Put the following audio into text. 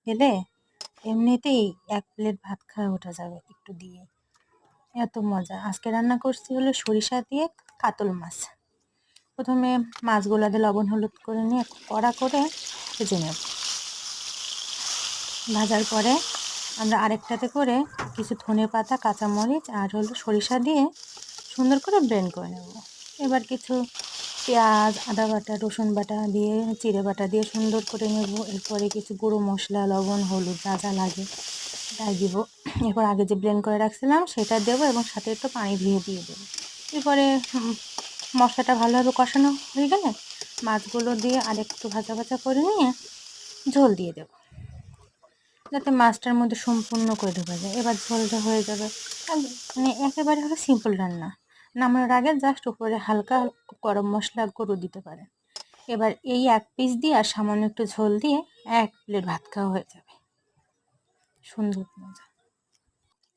খেলে এমনিতেই 1 প্লেট ভাত খাওয়া ওঠা যাবে একটু দিয়ে। এত মজা। আজকে রান্না করছি হলো সরিষা দিয়ে কাতল মাছ। প্রথমে মাছগুলোতে লবণ হলুদ করে নিয়ে কড়া করে ভেজে নেব। ভাজার পরে আমরা আরেকটাতে করে কিছু ধনেপাতা, কাঁচামরিচ আর হলো সরিষা দিয়ে সুন্দর করে ব্লেন্ড করে নেব। এবার কিছু পেঁয়াজ, আদা বাটা, রসুন বাটা দিয়ে, জিরে বাটা দিয়ে সুন্দর করে নেব। এরপরে কিছু গুঁড়ো মশলা, লবণ, হলুদ যা যা লাগে তাই দিব। এরপর আগে যে ব্লেন্ড করে রাখছিলাম সেটা দেবো এবং সাথে একটু পানি দিয়ে দেবো। এরপরে মশলাটা ভালোভাবে কষানো হয়ে গেলে মাছগুলো দিয়ে আরেকটু ভাজা ভাজা করে নিয়ে ঝোল দিয়ে দেবো, যাতে মাছটার মধ্যে সম্পূর্ণ করে ঢোকা যায়। এবার ঝোলটা হয়ে যাবে। মানে একেবারে হলো সিম্পল রান্না। নামানোর আগে জাস্ট উপরে হালকা গরম মশলা গুঁড়ো দিতে পারে। এবার এই 1 পিস দিয়ে আর সামান্য একটু ঝোল দিয়ে 1 প্লেট ভাত খাওয়া হয়ে যাবে। সুন্দর মজা।